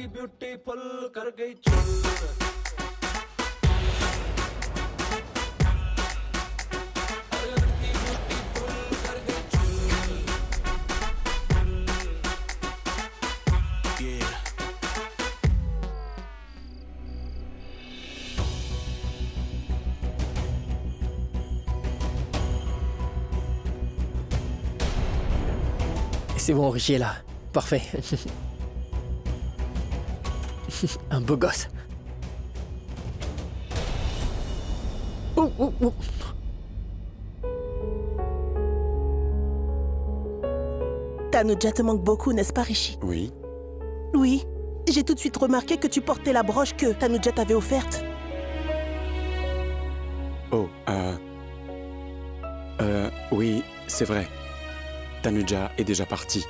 ब्यूटीफुल कर गई चुल। C'est bon, Richie est là. Parfait. Un beau gosse. Oh, oh, oh. Tanuja te manque beaucoup, n'est-ce pas, Richie? Oui. Oui. J'ai tout de suite remarqué que tu portais la broche que Tanuja t'avait offerte. Oh, oui, c'est vrai. Tanuja est déjà parti.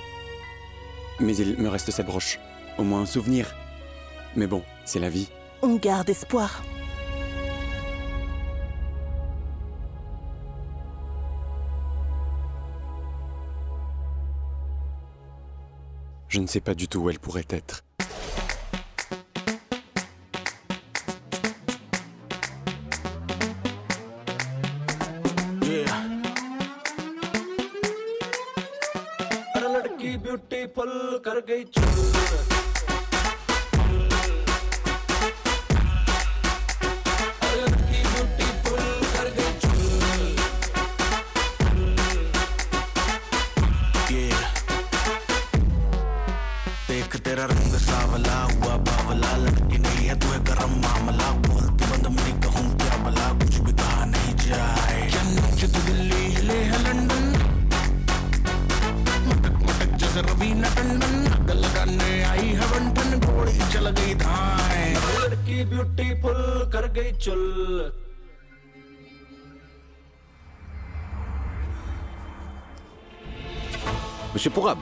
Mais il me reste cette broche. Au moins un souvenir. Mais bon, c'est la vie. On garde espoir. Je ne sais pas du tout où elle pourrait être. Beautiful कर गई चुल। देख तेरा रंग सावला हुआ बावला लड़की नहीं है तू है गरम मामला बोलती बंद मुझे कहूँ क्या भला कुछ भी कहा नहीं जाए चन्नई से दिल्ली हिले है लंदन मटक मटक जैसे रवीना टंडन अग लगाने आई है बंटन घोड़ी चल गई धाए लड़की ब्यूटीफुल कर गई चुल। Monsieur Pourab,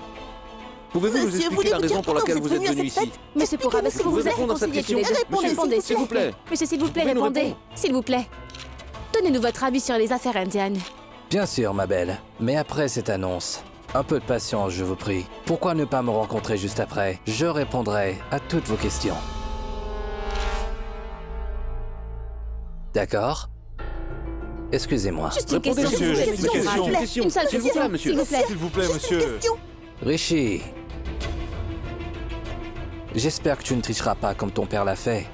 pouvez-vous nous expliquer la raison pour laquelle vous êtes venu ici? Monsieur Pourab, est-ce que vous vous êtes répondre à cette réconcilié question? tous les deux? Répondez, s'il vous plaît. Monsieur, s'il vous plaît, Pouvez nous répondez. répondre? S'il vous plaît. Donnez-nous votre avis sur les affaires indiennes. Bien sûr, ma belle. Mais après cette annonce, un peu de patience, je vous prie. Pourquoi ne pas me rencontrer juste après? Je répondrai à toutes vos questions. D'accord? Excusez-moi. Juste une question, s'il vous plaît, monsieur Pourab. Une seule question, s'il vous plaît. S'il vous plaît, monsieur. Richie. J'espère que tu ne tricheras pas comme ton père l'a fait.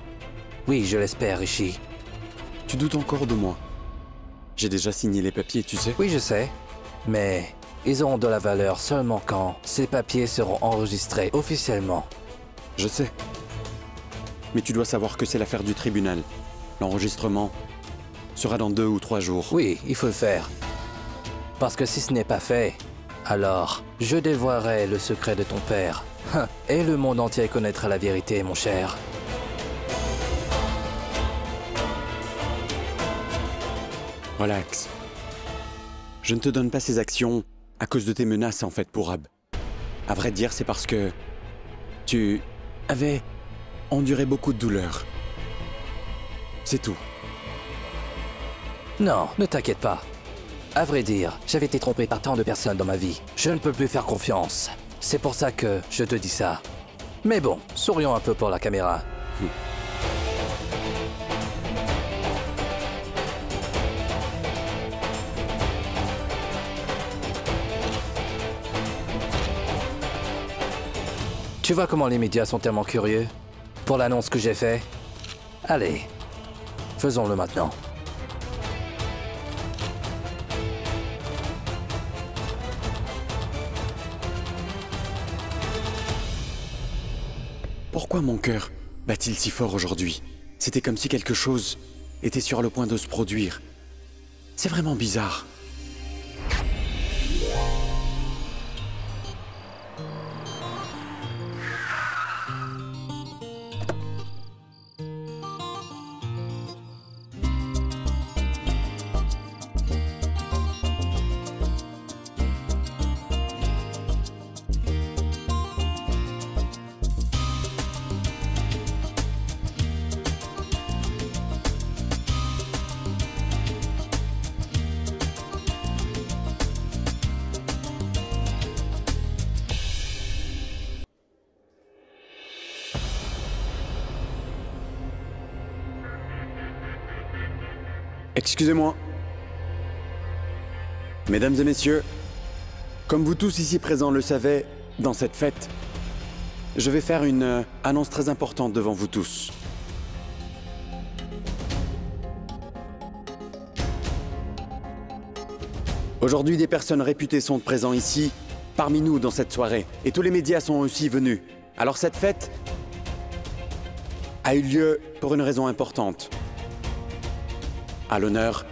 Oui, je l'espère, Richie. Tu doutes encore de moi? J'ai déjà signé les papiers, tu sais. Oui, je sais. Mais ils auront de la valeur seulement quand ces papiers seront enregistrés officiellement. Je sais. Mais tu dois savoir que c'est l'affaire du tribunal. L'enregistrement sera dans 2 ou 3 jours. Oui, il faut le faire. Parce que si ce n'est pas fait, alors je dévoilerai le secret de ton père. Et le monde entier connaîtra la vérité, mon cher. Relax. Je ne te donne pas ces actions à cause de tes menaces, en fait, Pourab. À vrai dire, c'est parce que tu avais enduré beaucoup de douleurs. C'est tout. Non, ne t'inquiète pas. À vrai dire, j'avais été trompé par tant de personnes dans ma vie. Je ne peux plus faire confiance. C'est pour ça que je te dis ça. Mais bon, sourions un peu pour la caméra. Tu vois comment les médias sont tellement curieux pour l'annonce que j'ai faite? Allez, faisons-le maintenant. Pourquoi mon cœur bat-il si fort aujourd'hui? C'était comme si quelque chose était sur le point de se produire. C'est vraiment bizarre. Excusez-moi. Mesdames et messieurs, comme vous tous ici présents le savaient, dans cette fête, je vais faire une annonce très importante devant vous tous. Aujourd'hui, des personnes réputées sont présentes ici, parmi nous dans cette soirée, et tous les médias sont aussi venus. Alors cette fête a eu lieu pour une raison importante. À l'honneur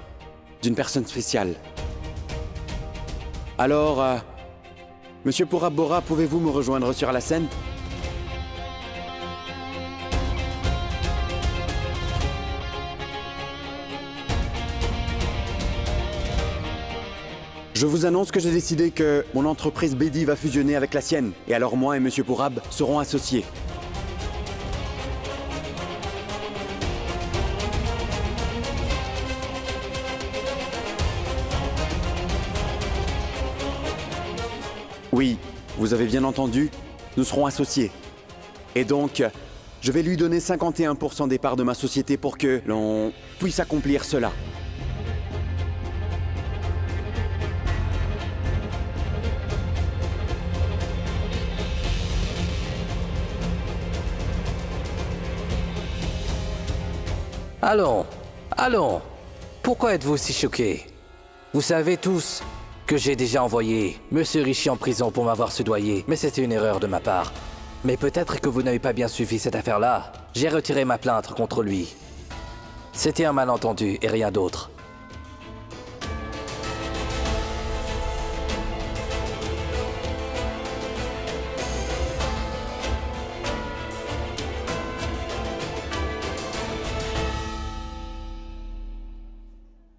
d'une personne spéciale. Alors, Monsieur Purab Bora, pouvez-vous me rejoindre sur la scène? Je vous annonce que j'ai décidé que mon entreprise Bedi va fusionner avec la sienne. Et alors moi et Monsieur Purab seront associés. Oui, vous avez bien entendu, nous serons associés. Et donc, je vais lui donner 51% des parts de ma société pour que l'on puisse accomplir cela. Allons, allons. Pourquoi êtes-vous si choqués? Vous savez tous que j'ai déjà envoyé Monsieur Rishi en prison pour m'avoir soudoyé, mais c'était une erreur de ma part. Mais peut-être que vous n'avez pas bien suivi cette affaire-là. J'ai retiré ma plainte contre lui. C'était un malentendu et rien d'autre.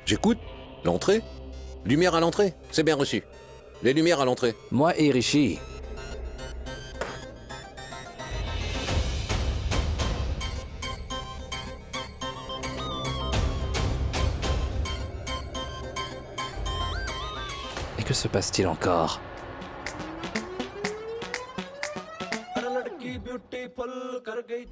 J'écoute. L'entrée? Lumière à l'entrée, c'est bien reçu. Les lumières à l'entrée. Moi et Rishi. Et que se passe-t-il encore? हर लड़की ब्यूटीफुल कर गई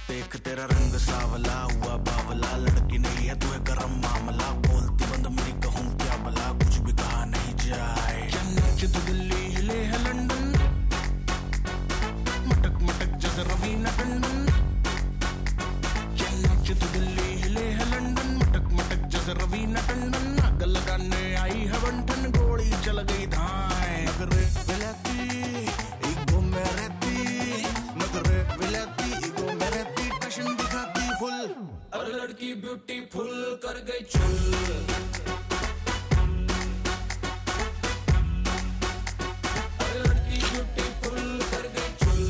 देख तेरा रंग सावला हुआ बावला लड़की नहीं है तू है गरम मामला बोलती बंद मेरी कहूँ क्या भला कुछ भी कहा नहीं जाए क्या नाच तू दिल्ली हिले है लंदन मटक मटक जैसे रवीना टंडन क्या नाच तू दिल्ली हिले है लंदन मटक मटक जैसे रवीना टंडन आग लगाने आई है बंठन गोली चल गई धाए नगरे विलाती ईगो में रहती नगरे विलाती ईगो में रहती टशन दिखाती फुल हर लड़की ब्यूटीफुल कर गई चुल हर लड़की ब्यूटीफुल कर गई चुल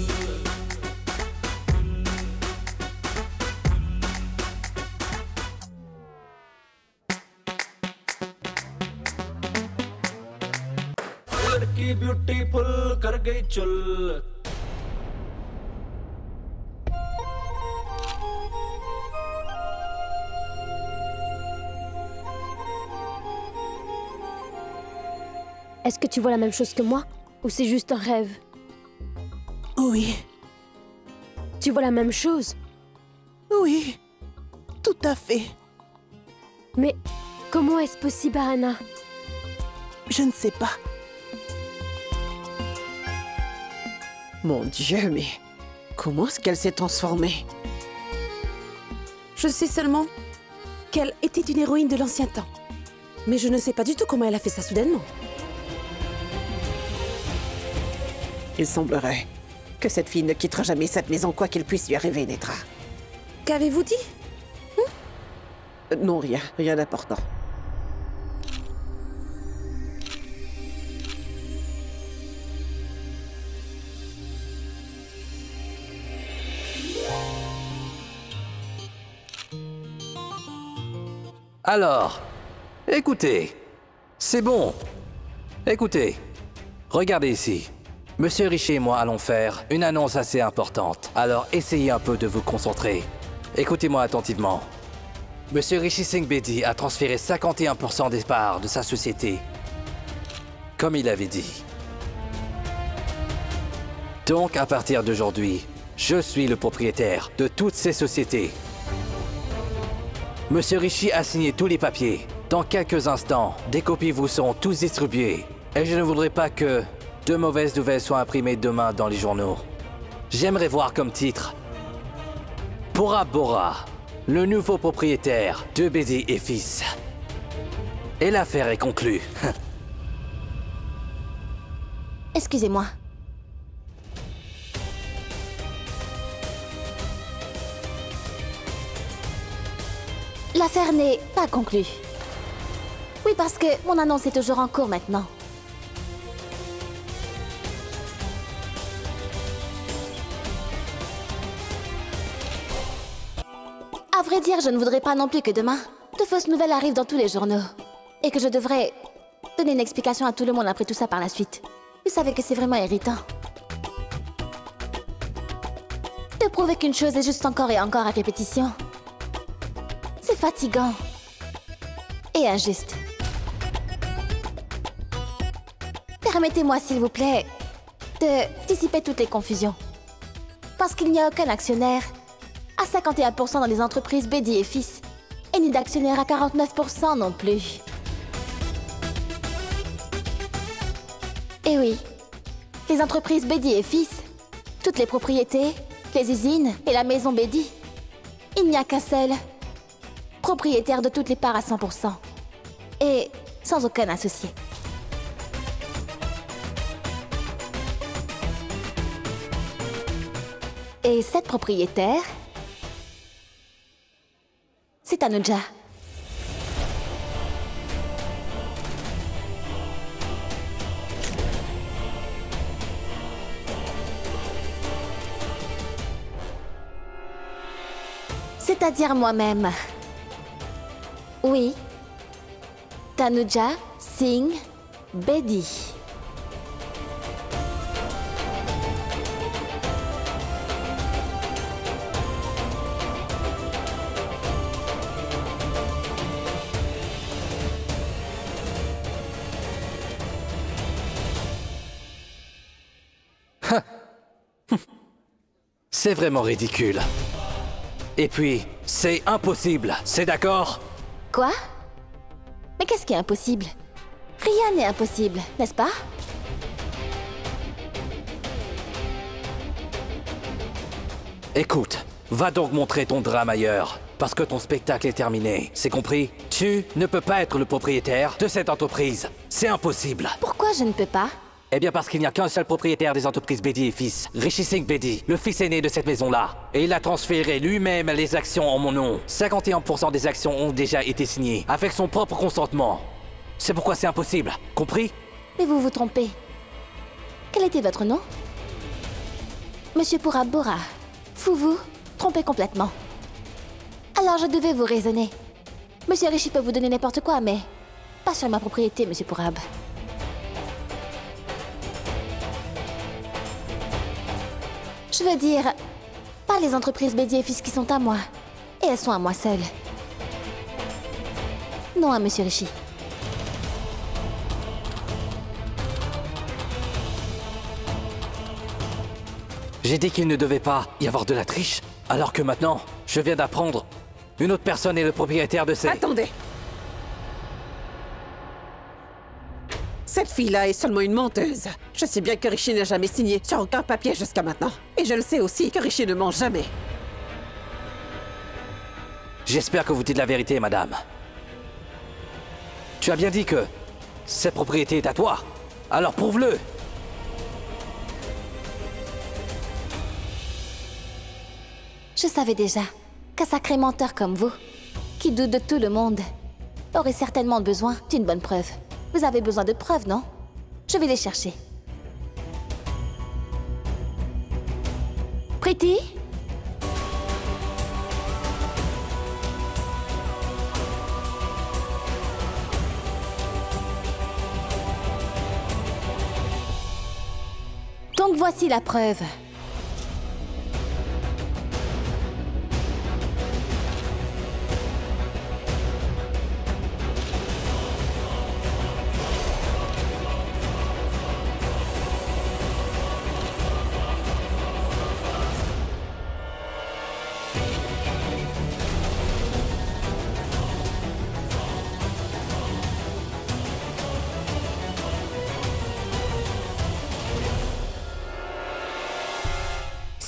हर लड़की ब्यूटीफुल कर गई चुल Est-ce que tu vois la même chose que moi? Ou c'est juste un rêve? Oui, Tu vois la même chose? oui, tout à fait. Mais comment est-ce possible, Anna? Je ne sais pas. Mon Dieu, mais comment est-ce qu'elle s'est transformée? Je sais seulement qu'elle était une héroïne de l'ancien temps. Mais je ne sais pas du tout comment elle a fait ça soudainement. Il semblerait que cette fille ne quittera jamais cette maison quoi qu'il puisse lui arriver, Netra. Qu'avez-vous dit? Non, rien, rien d'important. Alors, écoutez, c'est bon. Écoutez, regardez ici. Monsieur Rishi et moi allons faire une annonce assez importante. Alors essayez un peu de vous concentrer. Écoutez-moi attentivement. Monsieur Rishi Singh Bedi a transféré 51% des parts de sa société, comme il avait dit. Donc, à partir d'aujourd'hui, je suis le propriétaire de toutes ces sociétés. Monsieur Rishi a signé tous les papiers. Dans quelques instants, des copies vous seront tous distribuées. Et je ne voudrais pas que de mauvaises nouvelles soient imprimées demain dans les journaux. J'aimerais voir comme titre Bora Bora, le nouveau propriétaire de Bedi et Fils. Et l'affaire est conclue. Excusez-moi. L'affaire n'est pas conclue. Oui, parce que mon annonce est toujours en cours maintenant. À vrai dire, je ne voudrais pas non plus que demain, de fausses nouvelles arrivent dans tous les journaux. Et que je devrais donner une explication à tout le monde après tout ça par la suite. Vous savez que c'est vraiment irritant. De prouver qu'une chose est juste encore et encore à répétition. C'est fatigant. Et injuste. Permettez-moi, s'il vous plaît, de dissiper toutes les confusions. Parce qu'il n'y a aucun actionnaire à 51% dans les entreprises Bedi et Fils, et ni d'actionnaire à 49% non plus. Et oui, les entreprises Bedi et Fils, toutes les propriétés, les usines et la maison Bedi, il n'y a qu'un seul propriétaire de toutes les parts à 100%, et sans aucun associé. Et cette propriétaire, c'est Tanuja. C'est-à-dire moi-même. Oui. Tanuja Singh Bedi. C'est vraiment ridicule. Et puis, c'est impossible, c'est d'accord? Quoi? Mais qu'est-ce qui est impossible? Rien n'est impossible, n'est-ce pas? Écoute, va donc montrer ton drame ailleurs, parce que ton spectacle est terminé, c'est compris? Tu ne peux pas être le propriétaire de cette entreprise, c'est impossible. Pourquoi je ne peux pas? Eh bien parce qu'il n'y a qu'un seul propriétaire des entreprises Bedi et Fils, Rishi Singh Bedi, le fils aîné de cette maison-là. Et il a transféré lui-même les actions en mon nom. 51% des actions ont déjà été signées, avec son propre consentement. C'est pourquoi c'est impossible, compris? Mais vous vous trompez. Quel était votre nom? Monsieur Bora Bora. Vous vous trompez complètement. Alors je devais vous raisonner. Monsieur Rishi peut vous donner n'importe quoi, mais pas sur ma propriété, Monsieur Pourab. Je veux dire, pas les entreprises Bedi et Fils qui sont à moi. Et elles sont à moi seule. Non à Monsieur Rishi. J'ai dit qu'il ne devait pas y avoir de la triche, alors que maintenant, je viens d'apprendre. Une autre personne est le propriétaire de ces... Attendez! Cette fille-là est seulement une menteuse. Je sais bien que Rishi n'a jamais signé sur aucun papier jusqu'à maintenant. Et je le sais aussi que Rishi ne ment jamais. J'espère que vous dites la vérité, madame. Tu as bien dit que cette propriété est à toi. Alors prouve-le. Je savais déjà qu'un sacré menteur comme vous, qui doute de tout le monde, aurait certainement besoin d'une bonne preuve. Vous avez besoin de preuves, non? Je vais les chercher. Pretty? Donc voici la preuve.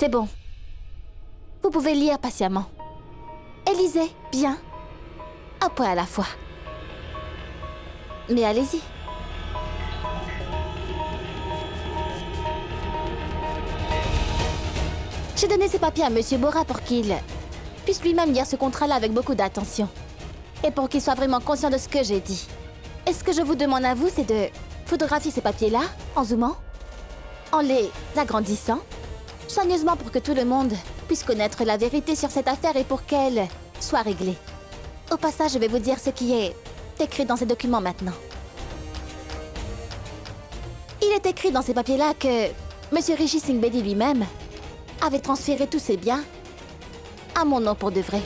C'est bon. Vous pouvez lire patiemment. Et lisez bien, un point à la fois. Mais allez-y. J'ai donné ces papiers à Monsieur Bora pour qu'il puisse lui-même lire ce contrat-là avec beaucoup d'attention. Et pour qu'il soit vraiment conscient de ce que j'ai dit. Et ce que je vous demande à vous, c'est de photographier ces papiers-là en zoomant, en les agrandissant, soigneusement pour que tout le monde puisse connaître la vérité sur cette affaire et pour qu'elle soit réglée. Au passage, je vais vous dire ce qui est écrit dans ces documents maintenant. Il est écrit dans ces papiers-là que Monsieur Rishi Singh Bedi lui-même avait transféré tous ses biens à mon nom pour de vrai.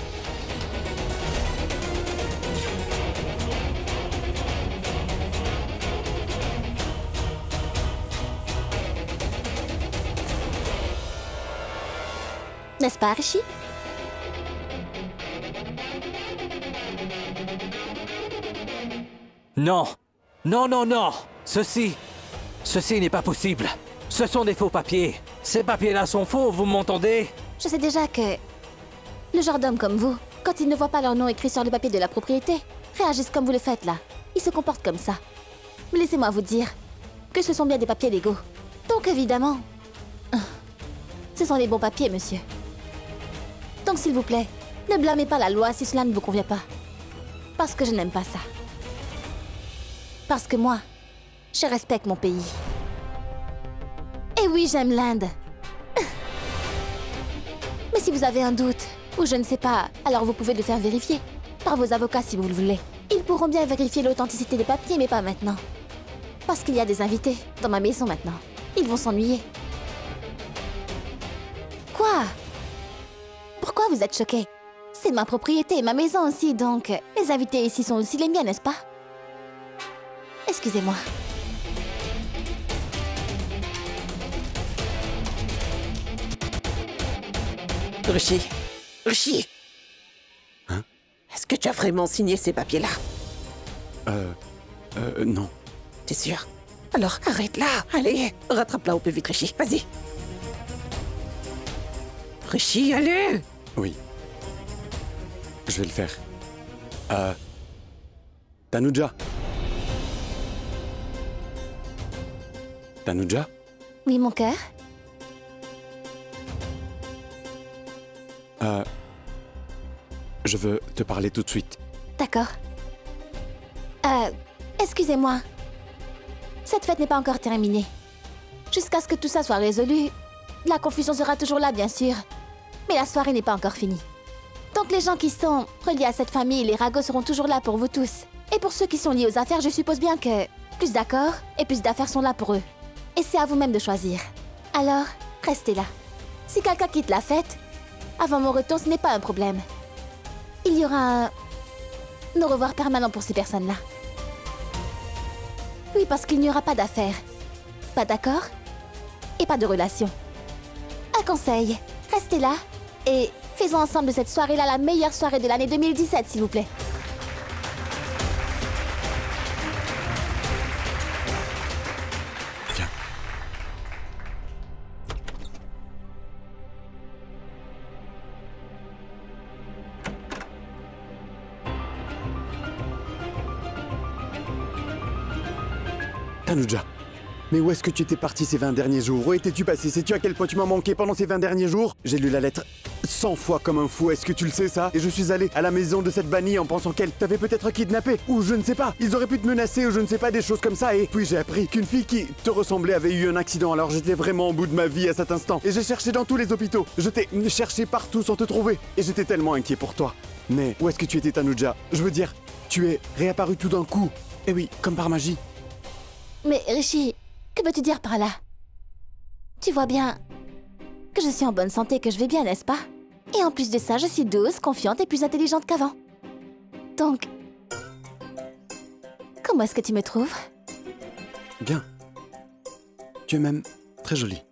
N'est-ce pas, Rishi? Non. Non, non, non. Ceci n'est pas possible. Ce sont des faux papiers. Ces papiers-là sont faux, vous m'entendez? Je sais déjà que le genre d'homme comme vous, quand ils ne voient pas leur nom écrit sur le papier de la propriété, réagissent comme vous le faites là. Ils se comportent comme ça. Mais laissez-moi vous dire que ce sont bien des papiers légaux. Donc évidemment, ce sont les bons papiers, monsieur. Donc s'il vous plaît, ne blâmez pas la loi si cela ne vous convient pas. Parce que je n'aime pas ça. Parce que moi, je respecte mon pays. Et oui, j'aime l'Inde. Mais si vous avez un doute, ou je ne sais pas, alors vous pouvez le faire vérifier. Par vos avocats si vous le voulez. Ils pourront bien vérifier l'authenticité des papiers, mais pas maintenant. Parce qu'il y a des invités dans ma maison maintenant. Ils vont s'ennuyer. Quoi? Pourquoi vous êtes choqués? C'est ma propriété et ma maison aussi, donc les invités ici sont aussi les miens, n'est-ce pas? Excusez-moi. Rishi. Hein? Est-ce que tu as vraiment signé ces papiers-là? Non. T'es sûr? Alors, arrête là. Allez, rattrape-la au plus vite, Rishi. Vas-y. Rishi, allez! Oui. Je vais le faire. Tanuja. Tanuja? Oui, mon cœur? Je veux te parler tout de suite. D'accord. Excusez-moi. Cette fête n'est pas encore terminée. Jusqu'à ce que tout ça soit résolu, la confusion sera toujours là, bien sûr. Mais la soirée n'est pas encore finie. Donc les gens qui sont reliés à cette famille, les ragots seront toujours là pour vous tous. Et pour ceux qui sont liés aux affaires, je suppose bien que plus d'accords et plus d'affaires sont là pour eux. Et c'est à vous-même de choisir. Alors, restez là. Si quelqu'un quitte la fête, avant mon retour, ce n'est pas un problème. Il y aura un au revoir permanent pour ces personnes-là. Oui, parce qu'il n'y aura pas d'affaires, pas d'accord et pas de relation. Un conseil, restez là et faisons ensemble de cette soirée-là la meilleure soirée de l'année 2017, s'il vous plaît. Viens. Tanuja, mais où est-ce que tu étais parti ces 20 derniers jours? Où étais-tu passé? Sais-tu à quel point tu m'as manqué pendant ces 20 derniers jours? J'ai lu la lettre 100 fois comme un fou, est-ce que tu le sais ça? Et je suis allé à la maison de cette bannie en pensant qu'elle t'avait peut-être kidnappé. Ou je ne sais pas, ils auraient pu te menacer ou je ne sais pas, des choses comme ça. Et puis j'ai appris qu'une fille qui te ressemblait avait eu un accident. Alors j'étais vraiment au bout de ma vie à cet instant. Et j'ai cherché dans tous les hôpitaux. Je t'ai cherché partout sans te trouver. Et j'étais tellement inquiet pour toi. Mais où est-ce que tu étais, Tanuja? Je veux dire, tu es réapparu tout d'un coup. Et oui, comme par magie. Mais Rishi, que veux-tu dire par là? Tu vois bien que je suis en bonne santé, que je vais bien, n'est-ce pas? Et en plus de ça, je suis douce, confiante et plus intelligente qu'avant. Donc, comment est-ce que tu me trouves? Bien. Tu es même très jolie.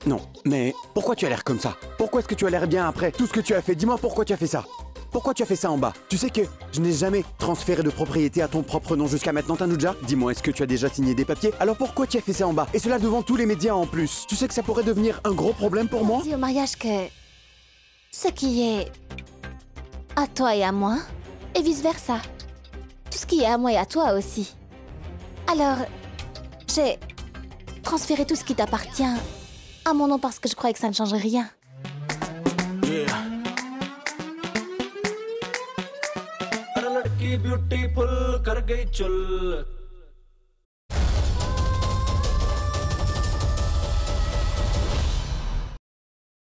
Non, mais pourquoi tu as l'air comme ça? Pourquoi est-ce que tu as l'air bien après tout ce que tu as fait? Dis-moi pourquoi tu as fait ça. Pourquoi tu as fait ça en bas? Tu sais que je n'ai jamais transféré de propriété à ton propre nom jusqu'à maintenant, Tanuja. Dis-moi, est-ce que tu as déjà signé des papiers? Alors pourquoi tu as fait ça en bas? Et cela devant tous les médias en plus. Tu sais que ça pourrait devenir un gros problème pour moi? On dit au mariage que ce qui est à toi et à moi, et vice-versa. Tout ce qui est à moi et à toi aussi. Alors, j'ai transféré tout ce qui t'appartient à mon nom parce que je croyais que ça ne changerait rien. अरे लड़की ब्यूटीफुल कर गई चुल